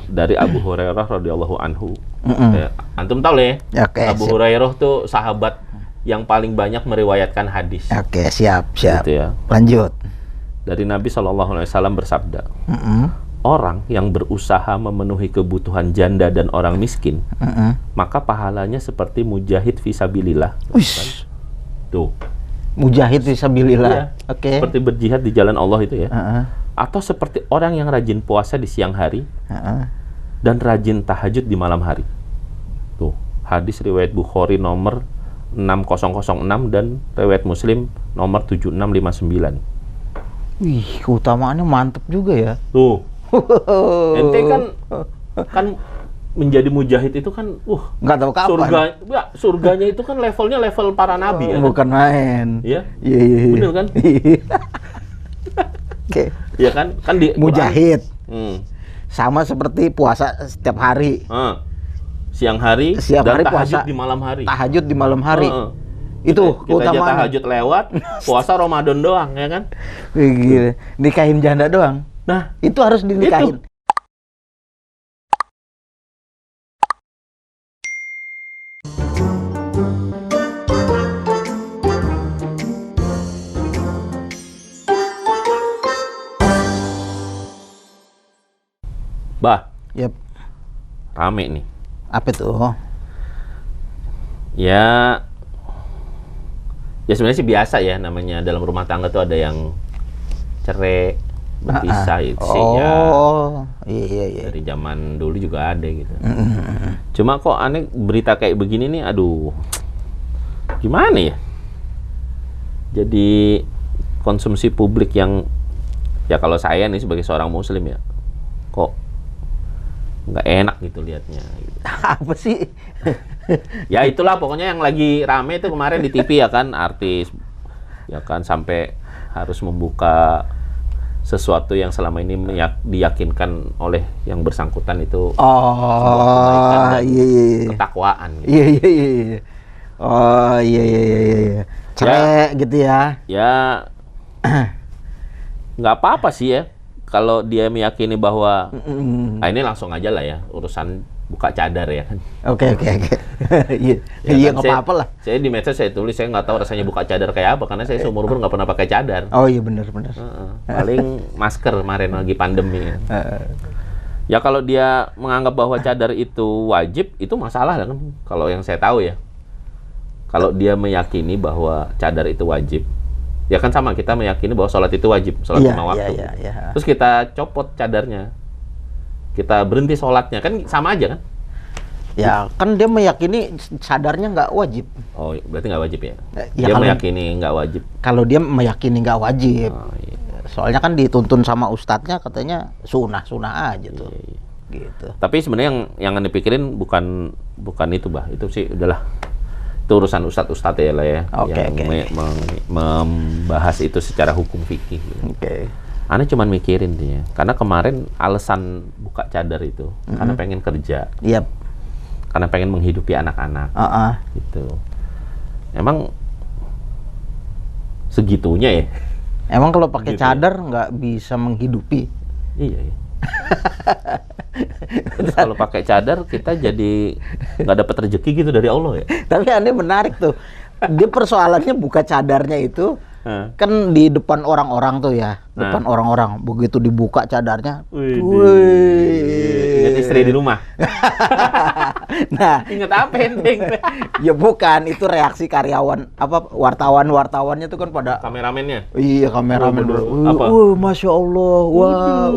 dari Abu Hurairah radhiyallahu anhu. Antum tahu lah ya, Oke, Abu Hurairah tuh sahabat yang paling banyak meriwayatkan hadis. Oke, siap. Gitu ya. Lanjut. Dari Nabi SAW bersabda, orang yang berusaha memenuhi kebutuhan janda dan orang miskin, maka pahalanya seperti mujahid fisabilillah. Wish. Tuh. Mujahid fisabilillah. Iya. Oke. Seperti berjihad di jalan Allah itu ya. Atau seperti orang yang rajin puasa di siang hari dan rajin tahajud di malam hari. Tuh, hadis riwayat Bukhari nomor 6006 dan riwayat Muslim nomor 7659. Wih, keutamaannya mantep juga ya. Tuh. Ente kan menjadi mujahid itu kan Nggak tahu kapan. surganya itu kan levelnya level para nabi ya. Bukan main. Iya. Iya. Bener kan? Oke. Iya kan? Kan di Mujahid. Quran. Sama seperti puasa setiap hari. Siang hari dan tahajud di malam hari. Tahajud di malam hari. Itu kita aja keutamaan. tahajud lewat, puasa Ramadan doang ya kan? Wih, gila. Nikahin janda doang. Nah, itu harus dinikahin. Bah, Yep. rame nih. Apa tuh? Ya sebenarnya sih biasa ya, namanya dalam rumah tangga tuh ada yang cerai, berpisah itu sih ya. Iya. Dari zaman dulu juga ada gitu. Cuma kok aneh berita kayak begini nih, aduh. Gimana ya? Jadi konsumsi publik yang ya kalau saya nih sebagai seorang muslim ya, kok nggak enak gitu liatnya gitu. Apa sih? Ya itulah pokoknya yang lagi rame itu kemarin di TV ya kan, artis ya kan sampai harus membuka sesuatu yang selama ini diyakinkan oleh yang bersangkutan itu sebuah kebaikan dan ketakwaan gitu. Iya. Oh iya. Cerai gitu ya. Ya nggak apa-apa sih ya kalau dia meyakini bahwa ini langsung aja lah ya urusan buka cadar ya kan. Oke. Iya nggak apa-apa lah. Saya di medsos saya tulis saya nggak tahu rasanya buka cadar kayak apa karena saya seumur umur nggak pernah pakai cadar. Oh iya benar. Paling masker kemarin lagi pandemi. Ya kalau dia menganggap bahwa cadar itu wajib itu masalah kan. Kalau yang saya tahu ya. Kalau dia meyakini bahwa cadar itu wajib, ya kan sama kita meyakini bahwa sholat itu wajib, sholat lima waktu. Iya. Terus kita copot cadarnya, kita berhenti sholatnya, kan sama aja kan? Ya kan dia meyakini cadarnya nggak wajib. Oh berarti nggak wajib ya? Ya Dia meyakini nggak wajib. Kalau dia meyakini nggak wajib, Iya. soalnya kan dituntun sama ustadznya katanya sunah aja tuh. Iya. Gitu. Tapi sebenarnya yang dipikirin bukan itu bah, itu sih udahlah. Itu urusan ustadz ya lah ya, yang membahas itu secara hukum fikih. Oke. Aneh cuman mikirin dia, karena kemarin alasan buka cadar itu karena pengen kerja, Yap. karena pengen menghidupi anak-anak, gitu. Emang segitunya ya? Emang kalau pakai Gitu cadar nggak bisa menghidupi? Iya. Terus kalau pakai cadar kita jadi nggak dapat rezeki gitu dari Allah ya? Tapi aneh menarik tuh. Dia persoalannya buka cadarnya itu kan di depan orang-orang tuh ya, depan orang-orang. Begitu dibuka cadarnya, ingat istri di rumah. Nah, Ingat apa ente? ya bukan, itu reaksi karyawan wartawan-wartawannya tuh kan pada Kameramennya. iya kameramen. Apa? Masya Allah, wah,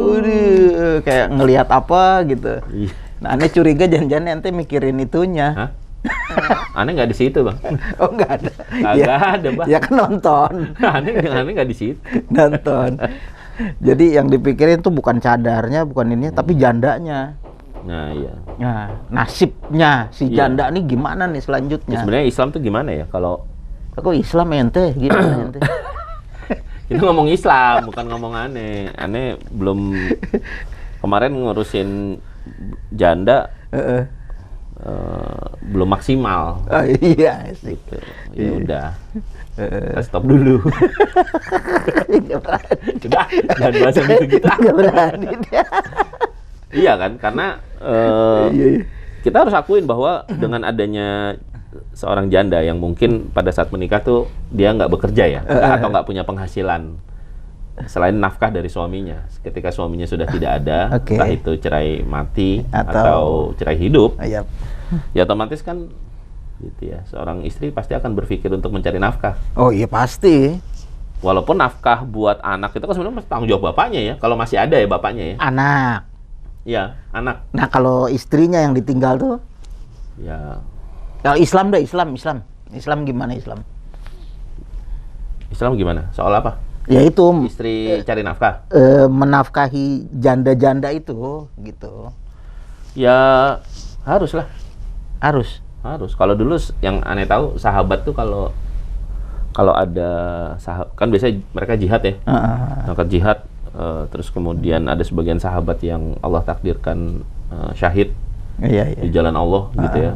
kayak ngelihat apa gitu. Iya. Nah, aneh curiga jangan-jangan ente mikirin itunya. Hah? Aneh nggak di situ bang. Oh nggak ada. Kagak ada bang. Ya kan nonton. aneh nggak di situ. Nonton. Jadi yang dipikirin tuh bukan cadarnya, bukan ini, tapi jandanya. Nah iya. Nah, nasibnya si janda nih gimana nih selanjutnya? Sebenarnya Islam tuh gimana ya kalau Kok Islam ente gimana ente? itu ngomong Islam bukan ngomong aneh. Aneh belum kemarin ngurusin janda belum maksimal. Oh iya sih. Gitu. Ya udah. Kita stop dulu. Nggak berani. Udah, jangan bahas yang gitu-gitu. Nggak berani dia. Iya kan, karena kita harus akuin bahwa dengan adanya seorang janda yang mungkin pada saat menikah tuh dia nggak bekerja ya, atau nggak punya penghasilan selain nafkah dari suaminya. Ketika suaminya sudah tidak ada, entah itu cerai mati atau cerai hidup, ya otomatis kan gitu ya, seorang istri pasti akan berpikir untuk mencari nafkah. Oh iya pasti. Walaupun nafkah buat anak itu kan sebenarnya tanggung jawab bapaknya ya, kalau masih ada ya bapaknya ya. Anak. Iya, anak. Nah kalau istrinya yang ditinggal tuh? Ya. Kalau Islam deh, Islam gimana Islam? Islam gimana? Soal apa? Ya itu. Istri cari nafkah. Menafkahi janda-janda itu, gitu. Ya harus lah. Harus. Kalau dulu yang aneh tahu sahabat tuh kalau ada sahabat, kan biasanya mereka jihad ya, berangkat jihad, terus kemudian ada sebagian sahabat yang Allah takdirkan syahid di jalan Allah gitu ya,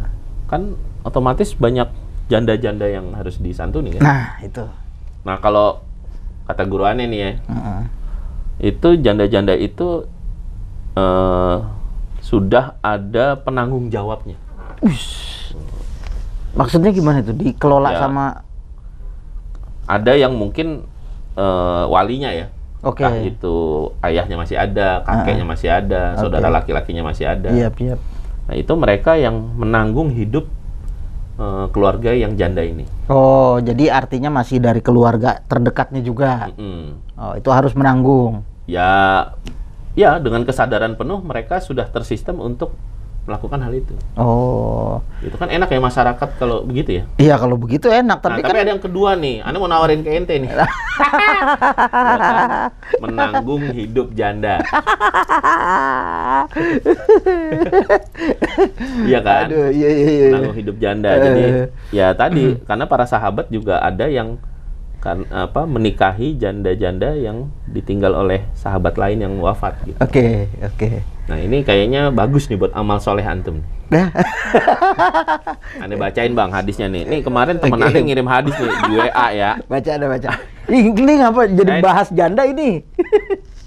kan otomatis banyak janda-janda yang harus disantuni kan. Nah itu. Nah kalau kata guru aneh nih ya, itu janda-janda itu sudah ada penanggung jawabnya. Maksudnya gimana itu? Dikelola sama ada yang mungkin walinya ya. Entah itu ayahnya masih ada, kakeknya masih ada, saudara laki-lakinya masih ada. Yap. Nah, itu mereka yang menanggung hidup keluarga yang janda ini. Oh, jadi artinya masih dari keluarga terdekatnya juga. Oh, itu harus menanggung. Ya, dengan kesadaran penuh mereka sudah tersistem untuk melakukan hal itu. Oh. Itu kan enak ya masyarakat kalau begitu ya? Iya, kalau begitu enak. Tapi tapi ada yang kedua nih. Anda mau nawarin ke ente nih. Ya kan? Menanggung hidup janda. Iya kan? Aduh, iya. Menanggung hidup janda. Jadi ya tadi karena para sahabat juga ada yang menikahi janda-janda yang ditinggal oleh sahabat lain yang wafat gitu. Oke. Nah, ini kayaknya bagus nih buat amal soleh antum. Anda bacain Bang hadisnya nih. Nih kemarin teman Anda ngirim hadis nih di WA ya. Baca. Ini ngapa jadi bahas janda ini?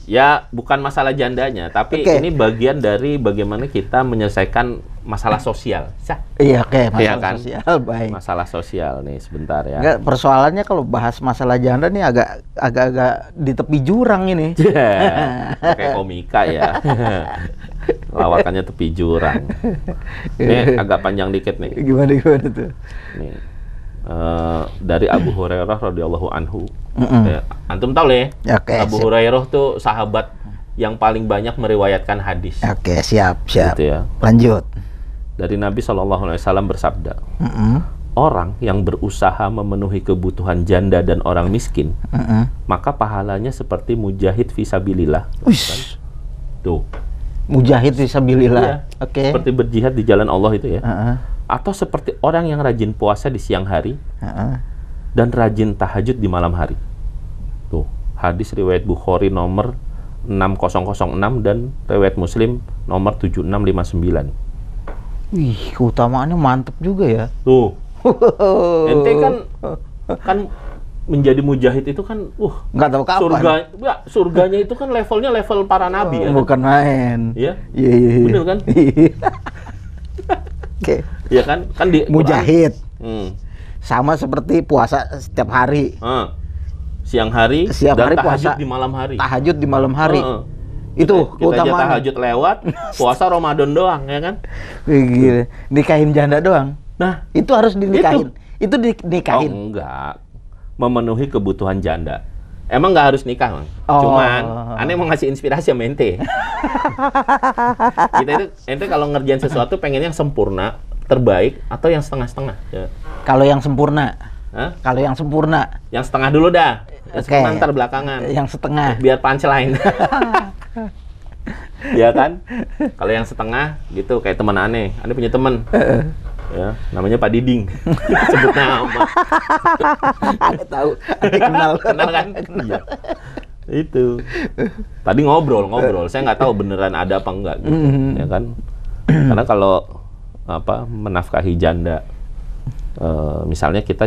Ya, bukan masalah jandanya, tapi ini bagian dari bagaimana kita menyelesaikan masalah sosial. Iya, masalah ya kan? sosial, baik. Masalah sosial nih sebentar ya. Enggak, persoalannya kalau bahas masalah janda nih agak di tepi jurang ini. Kayak komika ya. Lawakannya tepi jurang. Ini agak panjang dikit nih. Gimana tuh? Nih. Dari Abu Hurairah radhiyallahu anhu. Antum tahu lah ya. Abu Hurairah tuh sahabat yang paling banyak meriwayatkan hadis. Oke, siap. Gitu ya. Lanjut. Dari Nabi SAW bersabda, orang yang berusaha memenuhi kebutuhan janda dan orang miskin, maka pahalanya seperti mujahid fisabilillah. Kan? Tuh. Mujahid fisabilillah. Iya. Seperti berjihad di jalan Allah itu ya. Atau seperti orang yang rajin puasa di siang hari dan rajin tahajud di malam hari. Tuh, hadis riwayat Bukhari nomor 6006 dan riwayat Muslim nomor 7659. Wih, keutamaannya mantep juga ya. Tuh. Ente kan menjadi mujahid itu kan nggak tahu kapan. Surganya itu kan levelnya level para nabi ya. Bukan main. Iya. Iya. Bener kan? Oke. Iya kan? Kan di mujahid. Sama seperti puasa setiap hari. Siang hari dan tahajud di malam hari. Tahajud di malam hari. Itu kita tahajud lewat, puasa Ramadan doang ya kan? Gila. Nikahin janda doang. Nah, itu harus dinikahin. Itu dinikahin. Oh, enggak. Memenuhi kebutuhan janda. Emang nggak harus nikah, Bang. Cuman aneh mau ngasih inspirasi sama ente. Kita itu ente kalau ngerjain sesuatu pengen yang sempurna, terbaik atau yang setengah-setengah. Ya. Kalau yang sempurna. Hah? Kalau yang sempurna. Yang setengah dulu dah. Yang setengah ntar belakangan. Yang setengah. Biar punchline. Ya kan? Kalau yang setengah gitu kayak teman aneh. Aneh punya teman. Ya, namanya Pak Diding. Sebut nama. Aneh tahu. Aneh kenal. Kenal kan? Iya. Itu. Tadi ngobrol. Saya nggak tahu beneran ada apa enggak gitu. Ya kan? Karena kalau menafkahi janda, misalnya kita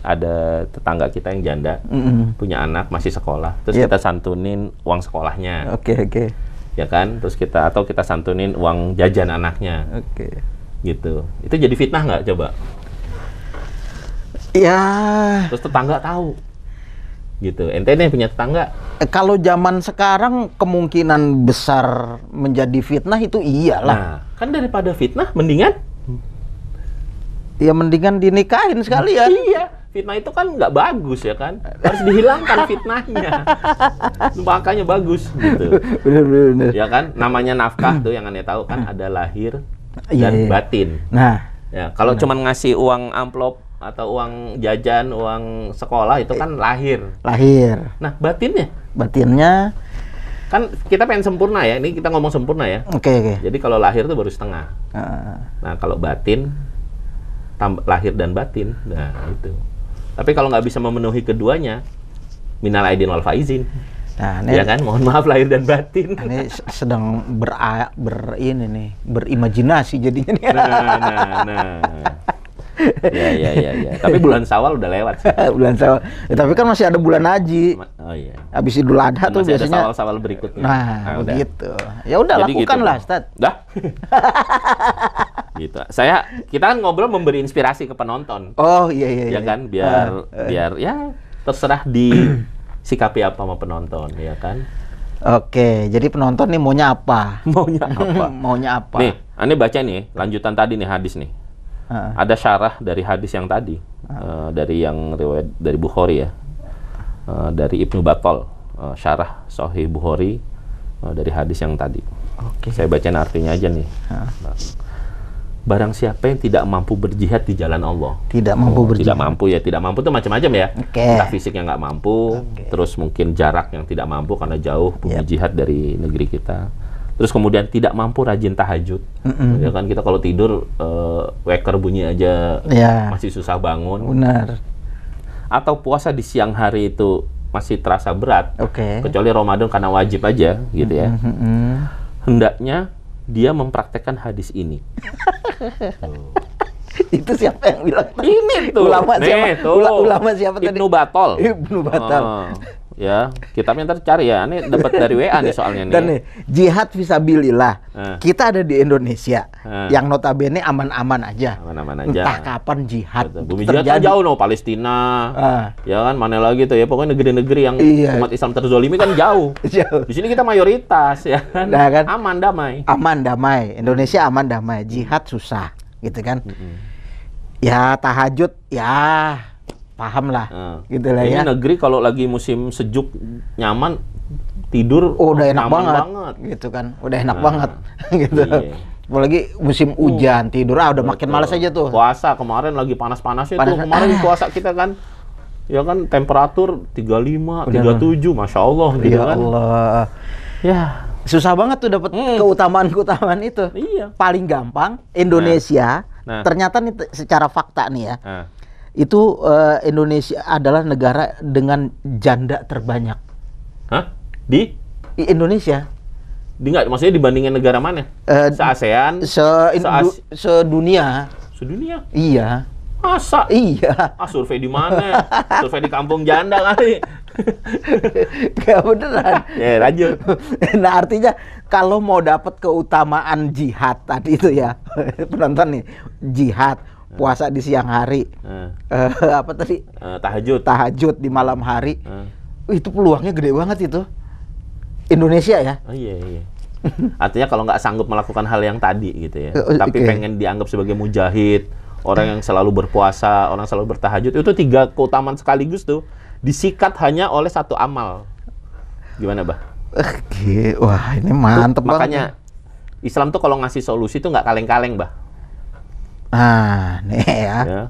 ada tetangga kita yang janda, punya anak masih sekolah, terus kita santunin uang sekolahnya. Oke. ya kan? Terus kita santunin uang jajan anaknya. Oke. Gitu. Itu jadi fitnah nggak coba? Ya. Terus tetangga tahu. Gitu. Ente nih punya tetangga. Kalau zaman sekarang kemungkinan besar menjadi fitnah itu iyalah. Nah, kan daripada fitnah mendingan ya mendingan dinikahin sekalian. Iya. Fitnah itu kan nggak bagus ya kan, harus dihilangkan fitnahnya. Makanya bagus gitu. Bener. Ya kan, namanya nafkah tuh yang aneh tahu kan ada lahir dan Iya. batin. Nah, Ya, kalau cuman ngasih uang amplop atau uang jajan, uang sekolah itu kan lahir. Nah, batinnya kan kita pengen sempurna ya. Ini kita ngomong sempurna ya. Oke. Jadi kalau lahir tuh baru setengah. Nah, kalau batin lahir dan batin. Nah, itu. Tapi kalau nggak bisa memenuhi keduanya, minal aidin wal faizin. Nah, ini, ya kan, mohon maaf lahir dan batin. Ini sedang berimajinasi jadinya nih. Nah. Ya. Tapi bulan Syawal udah lewat sih. Bulan Syawal. Ya, tapi kan masih ada bulan haji. Oh iya. Habis Idul Adha tuh masih biasanya. ada Syawal berikutnya. Nah, begitu. Ya udah lakukan lah, Ustaz. Dah. Gitu. Kita kan ngobrol memberi inspirasi ke penonton. Oh iya. Ya kan, biar ya terserah sikapi apa sama penonton, ya kan. Oke, jadi penonton nih maunya apa? Maunya apa? Nih, aneh baca nih, lanjutan tadi nih hadis nih. Ada syarah dari hadis yang tadi, dari yang riwayat dari Bukhari ya, dari Ibnu Battal, syarah Sahih Bukhari dari hadis yang tadi. Oke. Saya bacain artinya aja nih. Nah, barang siapa yang tidak mampu berjihad di jalan Allah. Tidak mampu berjihad. Tidak mampu itu macam-macam ya. Okay. Entah fisik yang nggak mampu, terus mungkin jarak yang tidak mampu karena jauh punya jihad dari negeri kita. Terus kemudian tidak mampu rajin tahajud. Ya kan kita kalau tidur weker bunyi aja masih susah bangun. Benar. Atau puasa di siang hari itu masih terasa berat. Kecuali Ramadan karena wajib aja gitu ya. Hendaknya dia mempraktekkan hadis ini. Itu siapa yang bilang? Ini tuh. Ulama siapa? Ulama siapa tadi? Ibnu Battal. Ibnu Battal. Ya, kitabnya ntar cari ya. Ini dapat dari WA nih soalnya nih. Dan nih, jihad fisabilillah. Kita ada di Indonesia yang notabene aman-aman aja. Aman-aman aja. Entah kapan jihad. Bumi jihad kan jauh no, Palestina. Ya kan, mana lagi tuh ya. Pokoknya negeri-negeri yang umat Islam terzolimi kan jauh. Di sini kita mayoritas ya kan. Nah, kan? Aman damai. Aman damai. Indonesia aman damai. Jihad susah, gitu kan. Ya tahajud ya paham lah, gitu lah ya. Ini negeri kalau lagi musim sejuk nyaman tidur, udah enak banget, gitu kan. Udah enak banget, gitu. Apalagi musim hujan tidur, udah makin malas aja tuh. Puasa kemarin lagi panas-panasnya tuh. Kemarin puasa kita kan, ya kan temperatur 35, 37, masya Allah, gitu kan. Allah. Ya. Susah banget tuh dapat keutamaan itu. Iya. Paling gampang Indonesia. Ternyata nih secara fakta nih ya. Itu Indonesia adalah negara dengan janda terbanyak. Hah? Di Indonesia? Maksudnya dibandingin negara mana? Se-ASEAN? Sedunia. Sedunia? Iya. Masa? Iya. Survei di mana? Survei di kampung janda kali. Gak beneran. Ya, lanjut. Nah, artinya kalau mau dapat keutamaan jihad tadi itu ya, penonton nih, jihad, puasa di siang hari, apa tadi? Tahajud di malam hari, itu peluangnya gede banget itu. Indonesia ya. Oh iya. Artinya kalau nggak sanggup melakukan hal yang tadi gitu ya, tapi pengen dianggap sebagai mujahid, orang yang selalu berpuasa, orang selalu bertahajud, itu 3 keutamaan sekaligus tuh disikat hanya oleh 1 amal. Gimana, Bah? Wah, ini mantep banget. Makanya Islam tuh kalau ngasih solusi tuh nggak kaleng-kaleng, Bah. Nah, nih ya.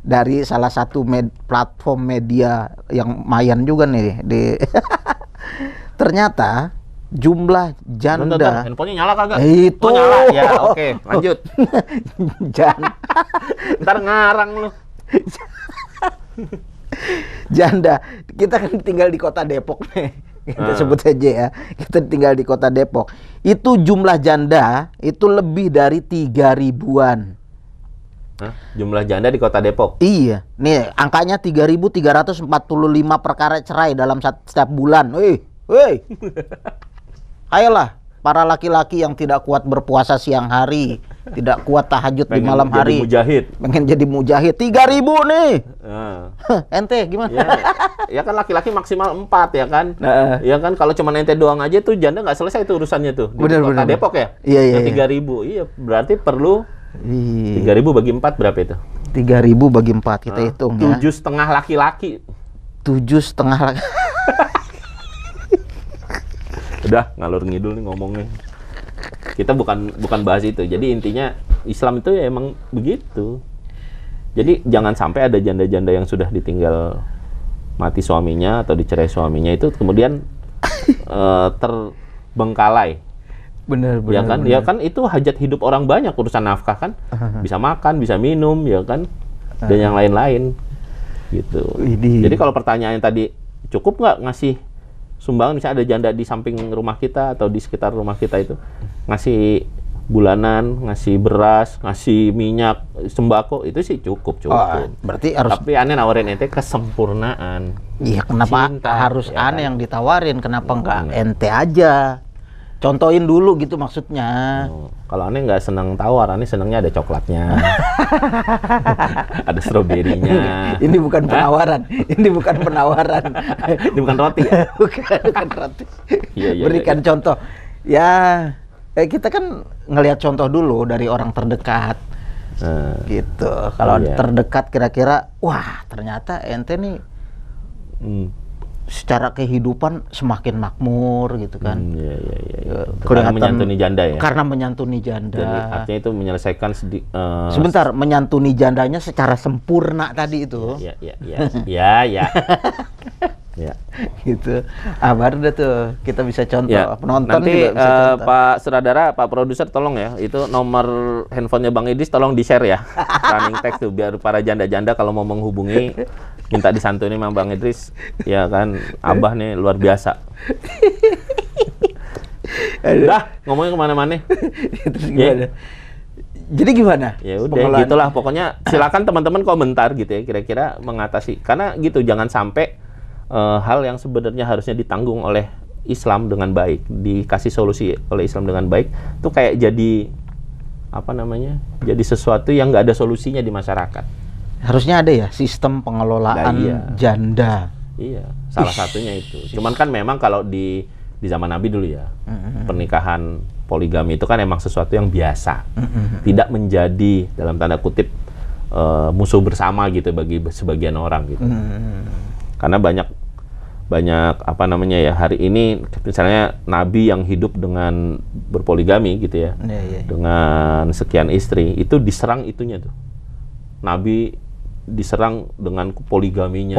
Dari salah satu platform media yang mayan juga nih ternyata jumlah janda. Bentar, handphonenya nyala kagak? Itu. Oh, nyala. Ya, oke, lanjut. Ntar ngarang lu. Janda. Kita kan tinggal di kota Depok nih. Kita sebut saja ya. Kita tinggal di kota Depok. Itu jumlah janda itu lebih dari 3.000-an. Jumlah janda di kota Depok? Iya. Nih, angkanya 3.345 perkara cerai dalam setiap bulan. Wih. Ayolah, para laki-laki yang tidak kuat berpuasa siang hari, tidak kuat tahajud di malam hari. Pengen jadi mujahid. 3.000 nih. Ente gimana? Ya kan laki-laki maksimal 4 ya kan? Ya kan kalau cuma ente doang aja tuh janda nggak selesai tuh urusannya tuh. Di kota Depok ya? Iya. 3.000. Iya, berarti perlu 3.000 bagi 4 berapa itu? 3.000 bagi 4 kita hitung ya. 7,5 laki-laki. 7,5 laki. Udah ngalur ngidul nih ngomongnya. Kita bukan bahas itu. Jadi intinya Islam itu ya emang begitu. Jadi jangan sampai ada janda-janda yang sudah ditinggal mati suaminya atau dicerai suaminya itu kemudian terbengkalai. Benar. Ya kan itu hajat hidup orang banyak, urusan nafkah kan. Bisa makan, bisa minum, ya kan. Dan yang lain-lain gitu. Jadi kalau pertanyaan tadi, cukup nggak ngasih sumbangan, misalnya ada janda di samping rumah kita atau di sekitar rumah kita itu ngasih bulanan, ngasih beras, ngasih minyak, sembako, itu sih cukup. Berarti harus. Tapi aneh nawarin ente kesempurnaan. Iya, kenapa cinta, harus ya aneh kan? Yang ditawarin, kenapa nggak ente aja? Contohin dulu gitu maksudnya. Kalau aneh nggak senang tawar, aneh senangnya ada coklatnya, ada stroberinya. Ini bukan penawaran, ini bukan penawaran. Ini bukan roti ya? bukan roti. Iya, Berikan contoh. Ya, kita kan ngelihat contoh dulu dari orang terdekat. Gitu. Kalau terdekat kira-kira, wah ternyata ente nih secara kehidupan semakin makmur gitu kan. Iya. Karena menyantuni janda ya. Karena menyantuni janda. Jadi artinya itu menyelesaikan sebentar, menyantuni jandanya secara sempurna tadi itu. Iya. Ya. Gitu. Baru deh tuh kita bisa contoh. Ya. Penonton nanti juga bisa contoh. Pak Sutradara, Pak Produser tolong ya, itu nomor handphonenya Bang Idris tolong di-share ya. Running text tuh biar para janda-janda kalau mau menghubungi minta disantuni sama Bang Idris, ya kan, Abah nih luar biasa. Udah, ngomongin kemana-mana. Terus gimana? Jadi gimana? Ya udah, gitulah pokoknya. Silakan teman-teman komentar gitu ya, kira-kira mengatasi. Karena gitu, jangan sampai hal yang sebenarnya harusnya ditanggung oleh Islam dengan baik, dikasih solusi oleh Islam dengan baik, itu kayak jadi jadi sesuatu yang nggak ada solusinya di masyarakat. Harusnya ada ya sistem pengelolaan janda. Iya, salah satunya itu. Cuman kan memang kalau di zaman Nabi dulu ya, pernikahan poligami itu kan emang sesuatu yang biasa, tidak menjadi dalam tanda kutip musuh bersama gitu bagi sebagian orang gitu. Karena banyak hari ini misalnya Nabi yang hidup dengan berpoligami gitu ya, dengan sekian istri, itu diserang itunya tuh. Nabi diserang dengan poligaminya,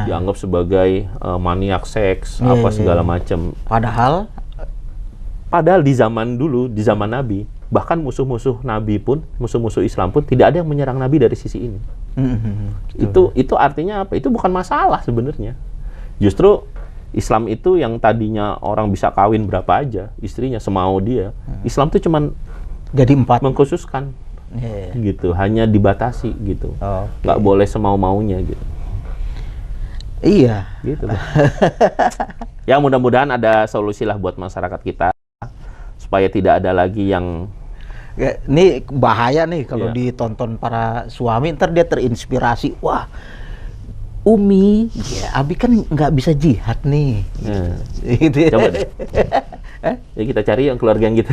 dianggap sebagai maniak seks, segala macam. Padahal di zaman dulu, di zaman Nabi, bahkan musuh-musuh Nabi pun, musuh-musuh Islam pun tidak ada yang menyerang Nabi dari sisi ini. Itu artinya apa? Itu bukan masalah sebenarnya. Justru Islam itu yang tadinya orang bisa kawin berapa aja istrinya semau dia, Islam tuh cuman jadi 4, mengkhususkan. Gitu, hanya dibatasi gitu, nggak boleh semau-maunya gitu. Iya. Gitu. Ya mudah-mudahan ada solusi lah buat masyarakat kita supaya tidak ada lagi yang. Ini bahaya nih kalau ditonton para suami, ntar dia terinspirasi. Wah, Umi, Abi kan nggak bisa jihad nih. Gitu. Coba deh. Ya kita cari yang keluarga yang gitu.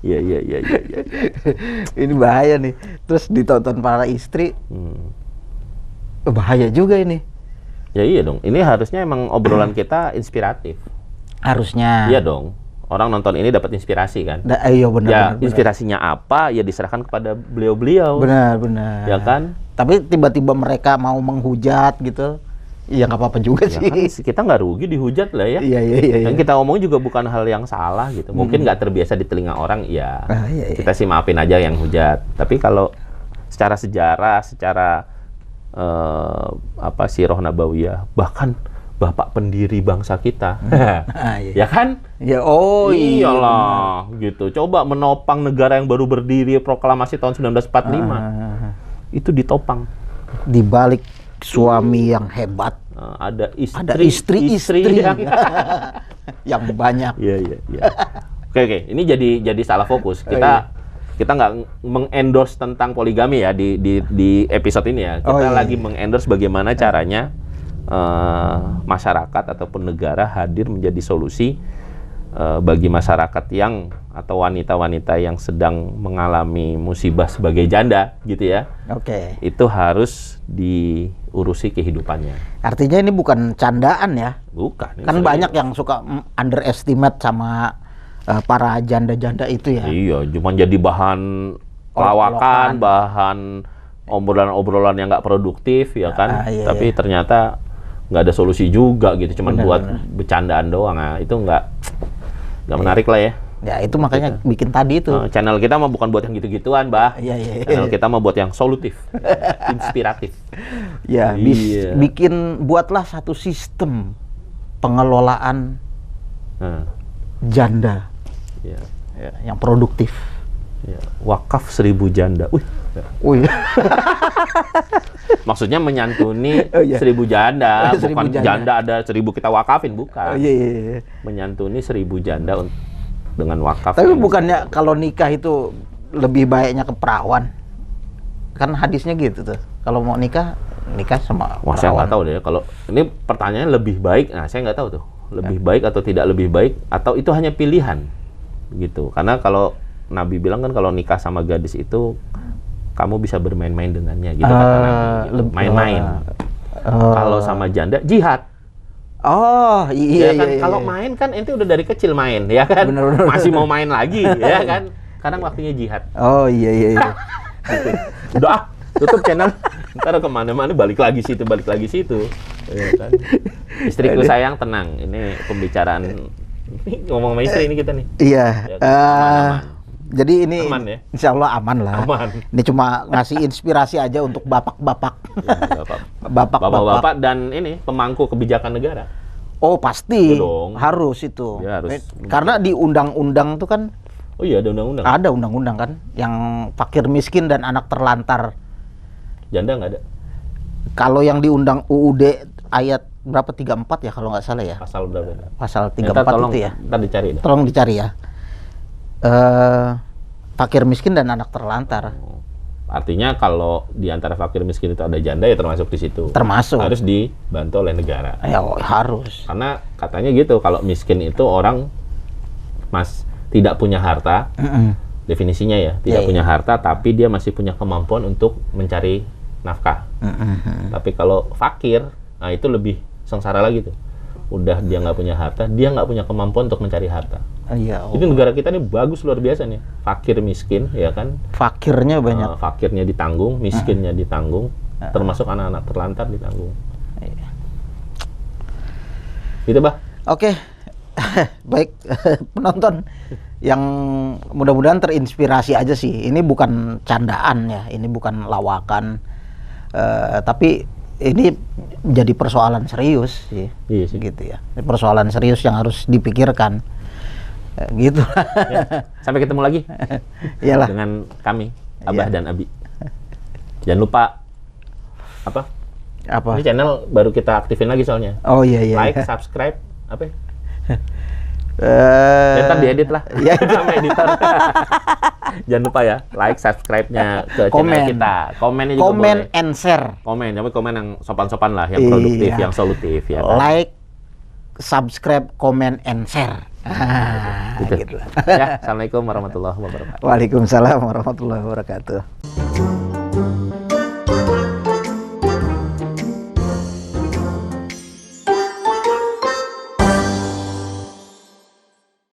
Iya. Ini bahaya nih. Terus ditonton para istri, bahaya juga ini. Ya iya dong. Ini harusnya emang obrolan kita inspiratif. Harusnya. Iya dong. Orang nonton ini dapat inspirasi kan. Iya benar. Inspirasinya apa? Ya diserahkan kepada beliau-beliau. Benar. Ya kan. Tapi tiba-tiba mereka mau menghujat gitu. Ya nggak apa-apa juga sih. Kan, kita nggak rugi dihujat lah ya. Iya. Yang kita omong juga bukan hal yang salah gitu. Mungkin nggak terbiasa di telinga orang, kita sih maafin aja yang hujat. Tapi kalau secara sejarah, secara sirah nabawiyah, bahkan bapak pendiri bangsa kita, ya kan? Ya iyalah, gitu. Coba menopang negara yang baru berdiri, proklamasi tahun 1945, itu ditopang. Di balik suami yang hebat, ada ada istri yang banyak. Iya. Oke. Ini jadi salah fokus. Kita nggak mengendorse tentang poligami ya di episode ini ya. Kita lagi mengendorse bagaimana caranya masyarakat ataupun negara hadir menjadi solusi bagi masyarakat atau wanita-wanita yang sedang mengalami musibah sebagai janda gitu ya. Oke. Itu harus diurusi kehidupannya. Artinya ini bukan candaan ya? Bukan. Kan banyak yang suka underestimate sama para janda-janda itu ya. Iya, cuma jadi bahan lawakan, bahan obrolan-obrolan yang nggak produktif ya kan. Tapi ternyata nggak ada solusi juga gitu, cuma buat bercandaan doang. Nah, itu nggak menarik lah ya. Ya itu makanya bikin tadi itu. Channel kita mah bukan buat yang gitu-gituan, Bah. Iya. Channel kita mah buat yang solutif, inspiratif. Ya, buatlah satu sistem pengelolaan janda. Ya, yang produktif. Ya. Wakaf 1000 janda. Maksudnya menyantuni 1000 janda, bukan janda ada 1000 kita wakafin, bukan. Iya. Menyantuni 1000 janda dengan wakaf. Tapi bukannya kalau nikah itu lebih baiknya ke perawan? Kan hadisnya gitu tuh. Kalau mau nikah sama perawan. Saya nggak tahu deh. Kalau ini pertanyaannya lebih baik, saya nggak tahu tuh. Lebih baik atau tidak lebih baik, atau itu hanya pilihan gitu. Karena kalau Nabi bilang kan kalau nikah sama gadis itu kamu bisa bermain-main dengannya gitu kata Nabi. Gitu. Main-main. Kalau sama janda jihad. Oh iya. Ya kan kalau main kan ente udah dari kecil main ya kan. Bener. Masih mau main lagi ya kan. Kadang waktunya jihad. Oh iya. Udah tutup channel. Ntar kemana-mana balik lagi situ. Ya kan? Istriku sayang tenang. Ini pembicaraan ngomong sama istri ini kita nih. Iya. Ya, aman. Jadi ini aman ya? Insya Allah aman lah. Aman. Ini cuma ngasih inspirasi aja untuk bapak-bapak. Bapak-bapak dan ini pemangku kebijakan negara. Oh pasti. Dong. Harus itu. Ya, harus. Karena di undang-undang tuh kan. Oh iya ada undang-undang. Ada undang-undang kan yang fakir miskin dan anak terlantar. Janda nggak ada. Kalau yang di undang UUD ayat berapa 34 ya kalau nggak salah ya. Pasal berapa? Pasal 34 itu ya. Ntar dicari. Tolong dicari ya. Fakir miskin dan anak terlantar. Artinya kalau di antara fakir miskin itu ada janda ya termasuk di situ. Termasuk. Harus dibantu oleh negara. Ya harus. Karena katanya gitu kalau miskin itu orang tidak punya harta. Definisinya ya, tidak punya harta tapi dia masih punya kemampuan untuk mencari nafkah. Tapi kalau fakir, nah itu lebih sengsara lagi tuh. Udah dia nggak punya harta, dia nggak punya kemampuan untuk mencari harta. Iya. Itu negara kita ini bagus luar biasa nih. Fakir miskin, ya kan? Fakirnya banyak. Fakirnya ditanggung, miskinnya ditanggung, termasuk anak-anak terlantar ditanggung. Iya. Gitu, Bah. Oke. Baik penonton yang mudah-mudahan terinspirasi aja sih. Ini bukan candaan ya, ini bukan lawakan. Tapi ini jadi persoalan serius sih. Iya sih. Gitu ya. Ini persoalan serius yang harus dipikirkan. Gitu. Ya. Sampai ketemu lagi. Iyalah. Dengan kami, Abah dan Abi. Jangan lupa apa? Ini channel baru kita aktifin lagi soalnya. Oh iya. Like, subscribe, apa? Ntar diedit lah. Ya. Sama editor. Jangan lupa ya, like, subscribe-nya ke channel kita. Komennya juga komen boleh. And share. Tapi komen yang sopan-sopan lah, yang produktif, yang solutif ya kan? Like, subscribe, comment, and share. Gitu. Ya, Assalamualaikum warahmatullahi wabarakatuh. Waalaikumsalam warahmatullahi wabarakatuh.